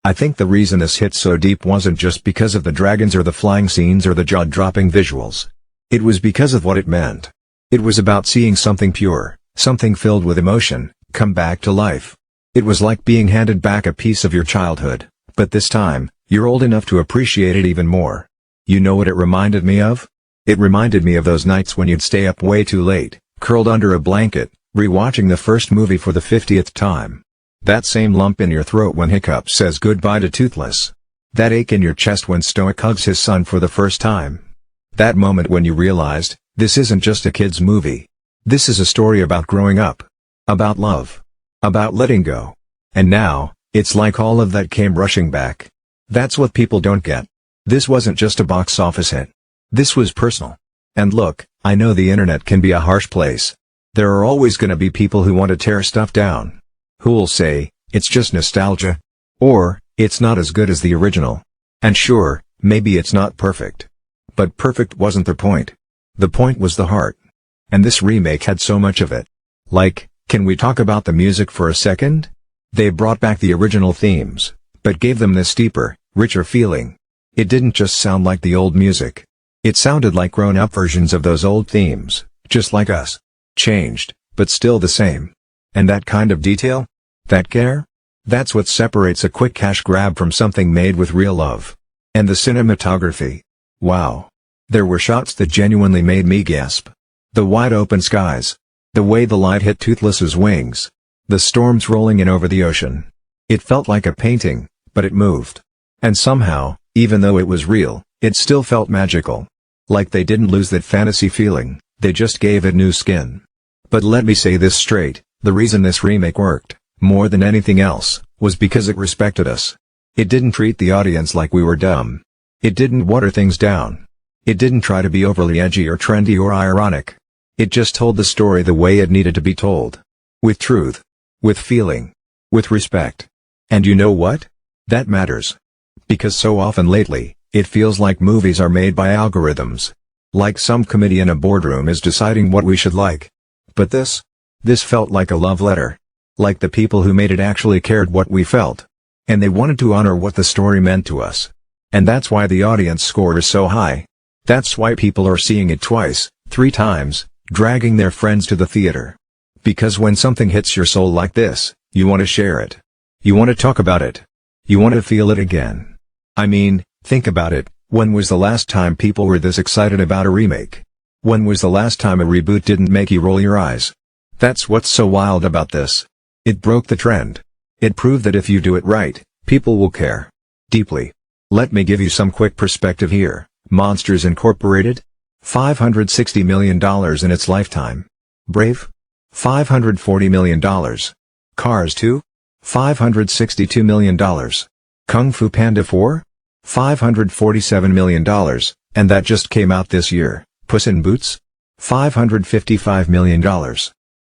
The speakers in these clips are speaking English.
I think the reason this hit so deep wasn't just because of the dragons or the flying scenes or the jaw-dropping visuals. It was because of what it meant. It was about seeing something pure, something filled with emotion, come back to life. It was like being handed back a piece of your childhood, but this time, you're old enough to appreciate it even more. You know what it reminded me of? It reminded me of those nights when you'd stay up way too late, curled under a blanket, rewatching the first movie for the 50th time. That same lump in your throat when Hiccup says goodbye to Toothless. That ache in your chest when Stoic hugs his son for the first time. That moment when you realized, this isn't just a kid's movie. This is a story about growing up. About love. About letting go. And now, it's like all of that came rushing back. That's what people don't get. This wasn't just a box office hit. This was personal. And look, I know the internet can be a harsh place. There are always gonna be people who want to tear stuff down. Who'll say, it's just nostalgia. Or, it's not as good as the original. And sure, maybe it's not perfect. But perfect wasn't the point. The point was the heart. And this remake had so much of it. Like, can we talk about the music for a second? They brought back the original themes, but gave them this deeper, richer feeling. It didn't just sound like the old music. It sounded like grown-up versions of those old themes, just like us. Changed, but still the same. And that kind of detail? That care? That's what separates a quick cash grab from something made with real love. And the cinematography. Wow. There were shots that genuinely made me gasp. The wide-open skies. The way the light hit Toothless's wings. The storms rolling in over the ocean. It felt like a painting, but it moved. And somehow, even though it was real, it still felt magical. Like they didn't lose that fantasy feeling, they just gave it new skin. But let me say this straight, the reason this remake worked, more than anything else, was because it respected us. It didn't treat the audience like we were dumb. It didn't water things down. It didn't try to be overly edgy or trendy or ironic. It just told the story the way it needed to be told. With truth. With feeling. With respect. And you know what? That matters. Because so often lately, it feels like movies are made by algorithms. Like some committee in a boardroom is deciding what we should like. But this felt like a love letter. Like the people who made it actually cared what we felt. And they wanted to honor what the story meant to us. And that's why the audience score is so high. That's why people are seeing it twice, 3 times, dragging their friends to the theater. Because when something hits your soul like this, you want to share it. You want to talk about it. You want to feel it again. I mean, think about it, when was the last time people were this excited about a remake? When was the last time a reboot didn't make you roll your eyes? That's what's so wild about this. It broke the trend. It proved that if you do it right, people will care. Deeply. Let me give you some quick perspective here. Monsters Incorporated? $560 million in its lifetime. Brave? $540 million. Cars 2? $562 million. Kung Fu Panda 4? $547 million, and that just came out this year. Puss in Boots? $555 million.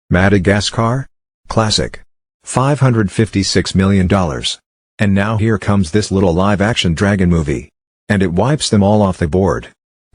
Madagascar? Classic. $556 million. And now here comes this little live-action dragon movie. And it wipes them all off the board.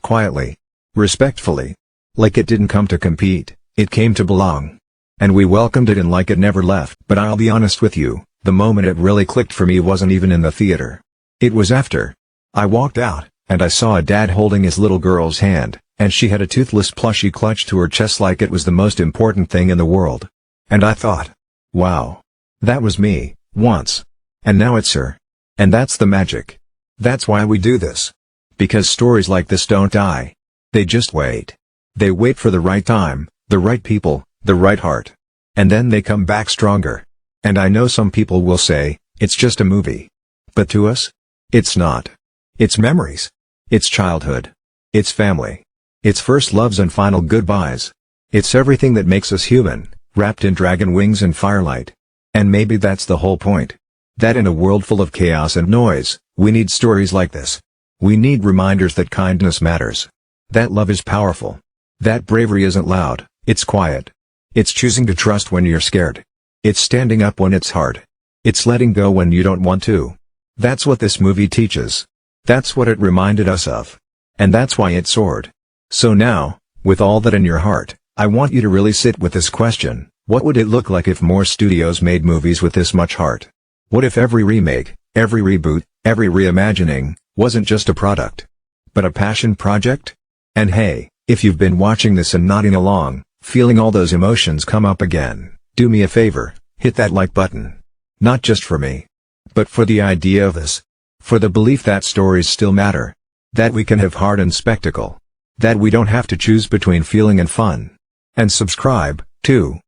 Quietly. Respectfully. Like it didn't come to compete, it came to belong. And we welcomed it in like it never left. But I'll be honest with you, the moment it really clicked for me wasn't even in the theater. It was after. I walked out, and I saw a dad holding his little girl's hand, and she had a Toothless plushie clutched to her chest like it was the most important thing in the world. And I thought, wow. That was me, once. And now it's her. And that's the magic. That's why we do this. Because stories like this don't die. They just wait. They wait for the right time, the right people, the right heart. And then they come back stronger. And I know some people will say, it's just a movie. But to us? It's not. It's memories. It's childhood. It's family. It's first loves and final goodbyes. It's everything that makes us human, wrapped in dragon wings and firelight. And maybe that's the whole point. That in a world full of chaos and noise, we need stories like this. We need reminders that kindness matters. That love is powerful. That bravery isn't loud, it's quiet. It's choosing to trust when you're scared. It's standing up when it's hard. It's letting go when you don't want to. That's what this movie teaches. That's what it reminded us of. And that's why it soared. So now, with all that in your heart, I want you to really sit with this question. What would it look like if more studios made movies with this much heart? What if every remake, Every reboot, every reimagining, wasn't just a product, but a passion project? And hey, if you've been watching this and nodding along, feeling all those emotions come up again, do me a favor, hit that like button. Not just for me, but for the idea of this. For the belief that stories still matter. That we can have heart and spectacle. That we don't have to choose between feeling and fun. And subscribe, too.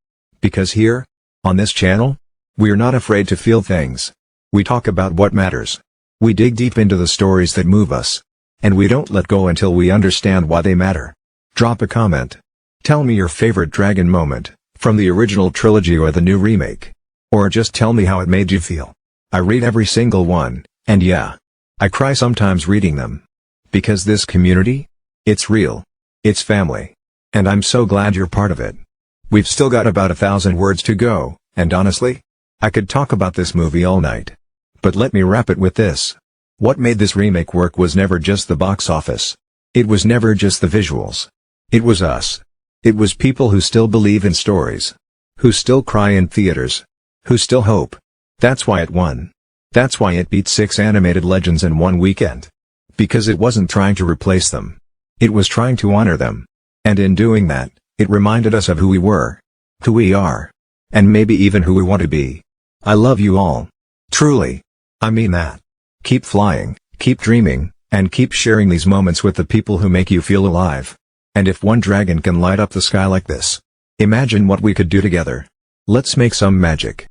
Because here, on this channel, we're not afraid to feel things. We talk about what matters. We dig deep into the stories that move us. And we don't let go until we understand why they matter. Drop a comment. Tell me your favorite dragon moment, from the original trilogy or the new remake. Or just tell me how it made you feel. I read every single one, and yeah, I cry sometimes reading them. Because this community? It's real. It's family. And I'm so glad you're part of it. We've still got about 1,000 words to go, and honestly, I could talk about this movie all night. But let me wrap it with this. What made this remake work was never just the box office. It was never just the visuals. It was us. It was people who still believe in stories. Who still cry in theaters. Who still hope. That's why it won. That's why it beat 6 animated legends in one weekend. Because it wasn't trying to replace them. It was trying to honor them. And in doing that, it reminded us of who we were. Who we are. And maybe even who we want to be. I love you all. Truly. I mean that. Keep flying, keep dreaming, and keep sharing these moments with the people who make you feel alive. And if one dragon can light up the sky like this, imagine what we could do together. Let's make some magic.